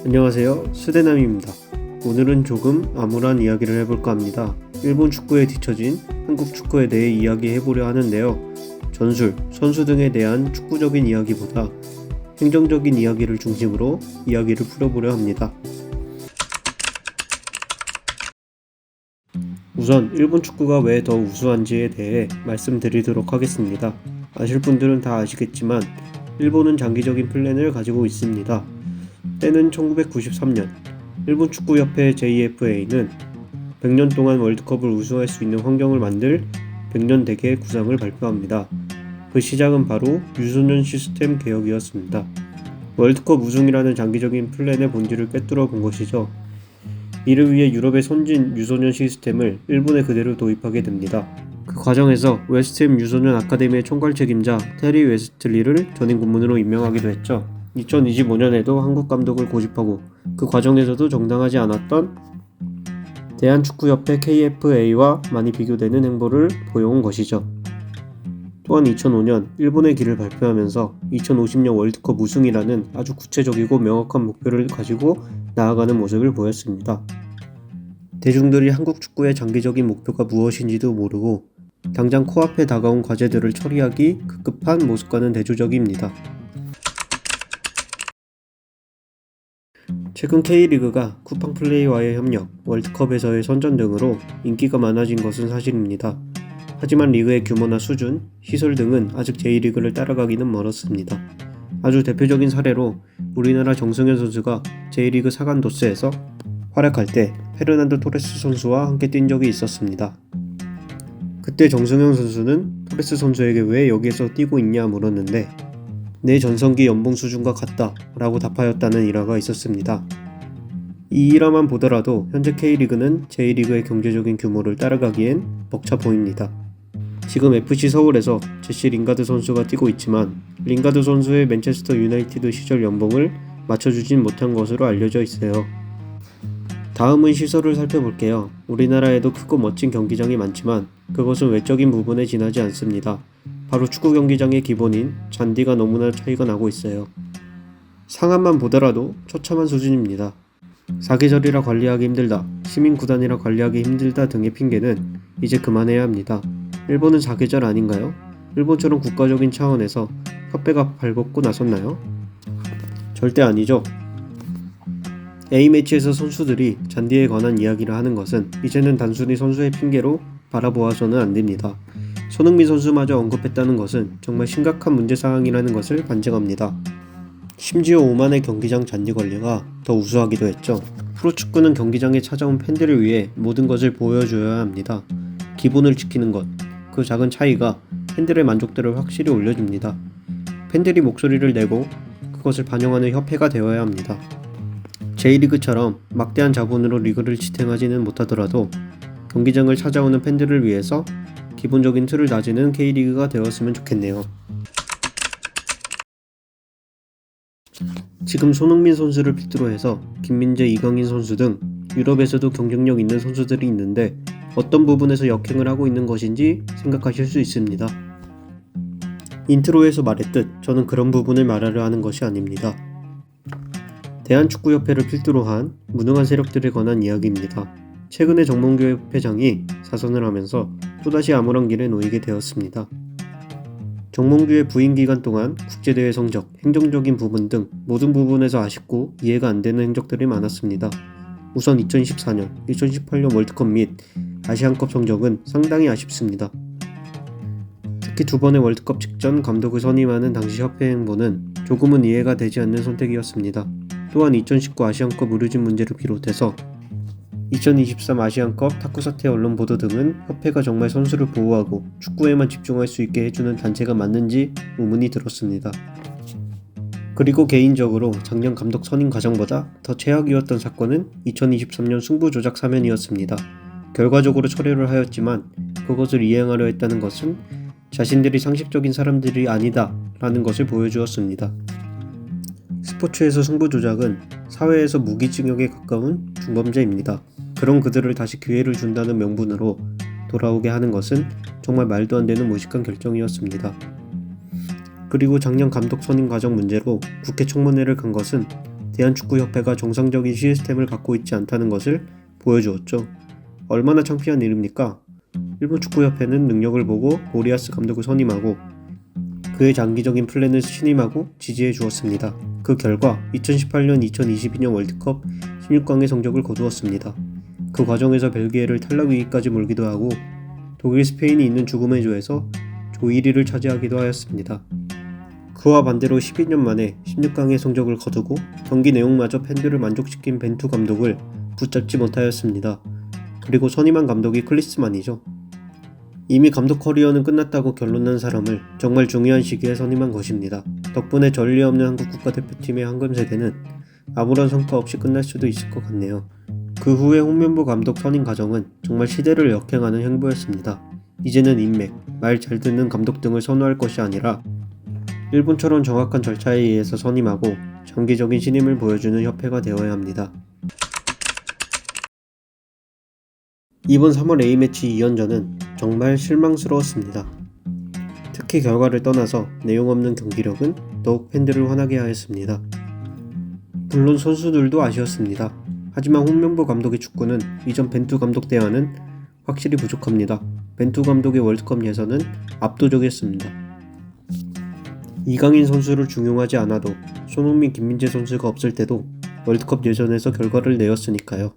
안녕하세요. 수대남입니다. 오늘은 조금 암울한 이야기를 해볼까 합니다. 일본 축구에 뒤처진 한국 축구에 대해 이야기해보려 하는데요. 전술, 선수 등에 대한 축구적인 이야기보다 행정적인 이야기를 중심으로 이야기를 풀어보려 합니다. 우선 일본 축구가 왜 더 우수한지에 대해 말씀드리도록 하겠습니다. 아실 분들은 다 아시겠지만 일본은 장기적인 플랜을 가지고 있습니다. 때는 1993년 일본 축구협회 JFA는 100년 동안 월드컵을 우승할 수 있는 환경을 만들 100년 대계 구상을 발표합니다. 그 시작은 바로 유소년 시스템 개혁이었습니다. 월드컵 우승이라는 장기적인 플랜의 본질을 꿰뚫어 본 것이죠. 이를 위해 유럽의 선진 유소년 시스템을 일본에 그대로 도입하게 됩니다. 그 과정에서 웨스트햄 유소년 아카데미의 총괄 책임자 테리 웨스틀리를 전임 고문으로 임명하기도 했죠. 2025년에도 한국 감독을 고집하고 그 과정에서도 정당하지 않았던 대한축구협회 KFA와 많이 비교되는 행보를 보여온 것이죠. 또한 2005년 일본의 길을 발표하면서 2050년 월드컵 우승이라는 아주 구체적이고 명확한 목표를 가지고 나아가는 모습을 보였습니다. 대중들이 한국 축구의 장기적인 목표가 무엇인지도 모르고 당장 코앞에 다가온 과제들을 처리하기 급급한 모습과는 대조적입니다. 최근 K리그가 쿠팡 플레이와의 협력, 월드컵에서의 선전 등으로 인기가 많아진 것은 사실입니다. 하지만 리그의 규모나 수준, 시설 등은 아직 J리그를 따라가기는 멀었습니다. 아주 대표적인 사례로 우리나라 정승현 선수가 J리그 사간도스에서 활약할 때 페르난도 토레스 선수와 함께 뛴 적이 있었습니다. 그때 정승현 선수는 토레스 선수에게 왜 여기에서 뛰고 있냐 물었는데 내 전성기 연봉 수준과 같다 라고 답하였다는 일화가 있었습니다. 이 일화만 보더라도 현재 K리그는 J리그의 경제적인 규모를 따라가기엔 벅차 보입니다. 지금 FC 서울에서 제시 링가드 선수가 뛰고 있지만 링가드 선수의 맨체스터 유나이티드 시절 연봉을 맞춰주진 못한 것으로 알려져 있어요. 다음은 시설을 살펴볼게요. 우리나라에도 크고 멋진 경기장이 많지만 그것은 외적인 부분에 지나지 않습니다. 바로 축구 경기장의 기본인 잔디가 너무나 차이가 나고 있어요. 상한만 보더라도 처참한 수준입니다. 사계절이라 관리하기 힘들다, 시민구단이라 관리하기 힘들다 등의 핑계는 이제 그만해야 합니다. 일본은 사계절 아닌가요? 일본처럼 국가적인 차원에서 협회가 발벗고 나섰나요? 절대 아니죠. A매치에서 선수들이 잔디에 관한 이야기를 하는 것은 이제는 단순히 선수의 핑계로 바라보아서는 안됩니다. 손흥민 선수마저 언급했다는 것은 정말 심각한 문제사항이라는 것을 반증합니다. 심지어 오만의 경기장 잔디 관리가 더 우수하기도 했죠. 프로축구는 경기장에 찾아온 팬들을 위해 모든 것을 보여줘야 합니다. 기본을 지키는 것, 그 작은 차이가 팬들의 만족도를 확실히 올려줍니다. 팬들이 목소리를 내고 그것을 반영하는 협회가 되어야 합니다. J리그처럼 막대한 자본으로 리그를 지탱하지는 못하더라도 경기장을 찾아오는 팬들을 위해서 기본적인 틀을 다지는 K리그가 되었으면 좋겠네요. 지금 손흥민 선수를 필두로 해서 김민재, 이강인 선수 등 유럽에서도 경쟁력 있는 선수들이 있는데 어떤 부분에서 역행을 하고 있는 것인지 생각하실 수 있습니다. 인트로에서 말했듯 저는 그런 부분을 말하려 하는 것이 아닙니다. 대한축구협회를 필두로 한 무능한 세력들에 관한 이야기입니다. 최근에 정몽규 회장이 사선을 하면서 또다시 암울한 길에 놓이게 되었습니다. 정몽규의 부임 기간 동안 국제대회 성적, 행정적인 부분 등 모든 부분에서 아쉽고 이해가 안 되는 행적들이 많았습니다. 우선 2014년, 2018년 월드컵 및 아시안컵 성적은 상당히 아쉽습니다. 특히 두 번의 월드컵 직전 감독을 선임하는 당시 협회 행보는 조금은 이해가 되지 않는 선택이었습니다. 또한 2019 아시안컵 의료진 문제를 비롯해서 2023 아시안컵 탁구 사태 언론 보도 등은 협회가 정말 선수를 보호하고 축구에만 집중할 수 있게 해주는 단체가 맞는지 의문이 들었습니다. 그리고 개인적으로 작년 감독 선임 과정보다 더 최악이었던 사건은 2023년 승부 조작 사면이었습니다. 결과적으로 철회를 하였지만 그것을 이행하려 했다는 것은 자신들이 상식적인 사람들이 아니다 라는 것을 보여주었습니다. 스포츠에서 승부 조작은 사회에서 무기징역에 가까운 중범죄입니다. 그런 그들을 다시 기회를 준다는 명분으로 돌아오게 하는 것은 정말 말도 안 되는 무식한 결정이었습니다. 그리고 작년 감독 선임 과정 문제로 국회 청문회를 간 것은 대한축구협회가 정상적인 시스템을 갖고 있지 않다는 것을 보여주었죠. 얼마나 창피한 일입니까? 일본 축구협회는 능력을 보고 모리아스 감독을 선임하고 그의 장기적인 플랜을 신임하고 지지해 주었습니다. 그 결과 2018년 2022년 월드컵 16강의 성적을 거두었습니다. 그 과정에서 벨기에를 탈락 위기까지 몰기도 하고 독일, 스페인이 있는 죽음의 조에서 조 1위를 차지하기도 하였습니다. 그와 반대로 12년 만에 16강의 성적을 거두고 경기 내용마저 팬들을 만족시킨 벤투 감독을 붙잡지 못하였습니다. 그리고 선임한 감독이 클리스만이죠. 이미 감독 커리어는 끝났다고 결론난 사람을 정말 중요한 시기에 선임한 것입니다. 덕분에 전례 없는 한국 국가대표팀의 황금 세대는 아무런 성과 없이 끝날 수도 있을 것 같네요. 그 후에 홍명보 감독 선임 과정은 정말 시대를 역행하는 행보였습니다. 이제는 인맥, 말 잘 듣는 감독 등을 선호할 것이 아니라 일본처럼 정확한 절차에 의해서 선임하고 장기적인 신임을 보여주는 협회가 되어야 합니다. 이번 3월 A매치 2연전은 정말 실망스러웠습니다. 특히 결과를 떠나서 내용 없는 경기력은 더욱 팬들을 화나게 하였습니다. 물론 선수들도 아쉬웠습니다. 하지만 홍명보 감독의 축구는 이전 벤투 감독 때와는 확실히 부족합니다. 벤투 감독의 월드컵 예선은 압도적이었습니다. 이강인 선수를 중용하지 않아도 손흥민, 김민재 선수가 없을 때도 월드컵 예선에서 결과를 내었으니까요.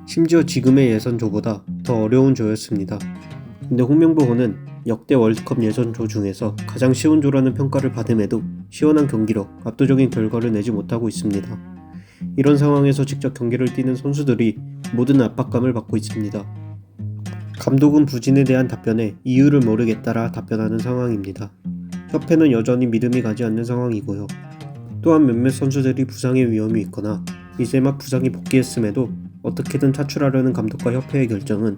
심지어 지금의 예선조보다 더 어려운 조였습니다. 근데 홍명보호는 역대 월드컵 예선조 중에서 가장 쉬운 조라는 평가를 받음에도 시원한 경기력, 압도적인 결과를 내지 못하고 있습니다. 이런 상황에서 직접 경기를 뛰는 선수들이 모든 압박감을 받고 있습니다. 감독은 부진에 대한 답변에 이유를 모르겠다라 답변하는 상황입니다. 협회는 여전히 믿음이 가지 않는 상황이고요. 또한 몇몇 선수들이 부상의 위험이 있거나 이제 막 부상이 복귀했음에도 어떻게든 탈출하려는 감독과 협회의 결정은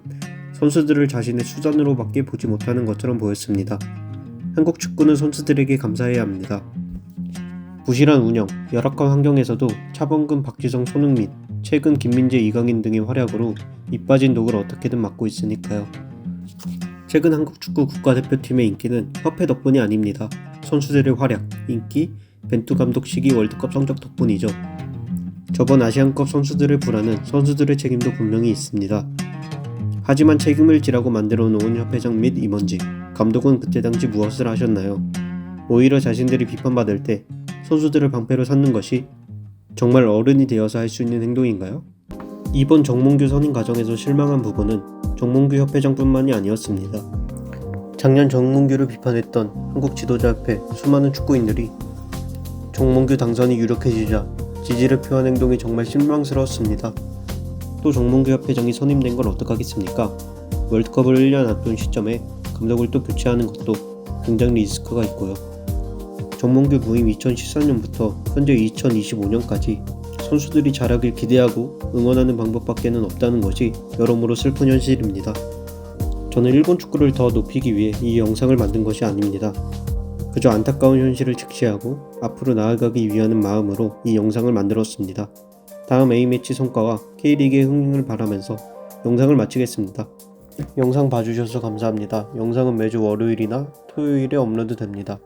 선수들을 자신의 수단으로밖에 보지 못하는 것처럼 보였습니다. 한국 축구는 선수들에게 감사해야 합니다. 부실한 운영, 열악한 환경에서도 차범근, 박지성, 손흥민, 최근 김민재, 이강인 등의 활약으로 이 빠진 독을 어떻게든 막고 있으니까요. 최근 한국 축구 국가대표팀의 인기는 협회 덕분이 아닙니다. 선수들의 활약, 인기, 벤투 감독 시기 월드컵 성적 덕분이죠. 저번 아시안컵 선수들의 불안은 선수들의 책임도 분명히 있습니다. 하지만 책임을 지라고 만들어 놓은 협회장 및 임원직, 감독은 그때 당시 무엇을 하셨나요? 오히려 자신들이 비판받을 때 선수들을 방패로 삼는 것이 정말 어른이 되어서 할 수 있는 행동인가요? 이번 정몽규 선임 과정에서 실망한 부분은 정몽규 협회장뿐만이 아니었습니다. 작년 정몽규를 비판했던 한국 지도자협회 수많은 축구인들이 정몽규 당선이 유력해지자 지지를 표한 행동이 정말 실망스러웠습니다. 또 정몽규 협회장이 선임된 걸 어떡하겠습니까? 월드컵을 1년 앞둔 시점에 감독을 또 교체하는 것도 굉장히 리스크가 있고요. 정몽규 부임 2014년부터 현재 2025년까지 선수들이 잘하길 기대하고 응원하는 방법밖에는 없다는 것이 여러모로 슬픈 현실입니다. 저는 일본 축구를 더 높이기 위해 이 영상을 만든 것이 아닙니다. 그저 안타까운 현실을 직시하고 앞으로 나아가기 위하는 마음으로 이 영상을 만들었습니다. 다음 A매치 성과와 K리그의 흥행을 바라면서 영상을 마치겠습니다. 영상 봐주셔서 감사합니다. 영상은 매주 월요일이나 토요일에 업로드 됩니다.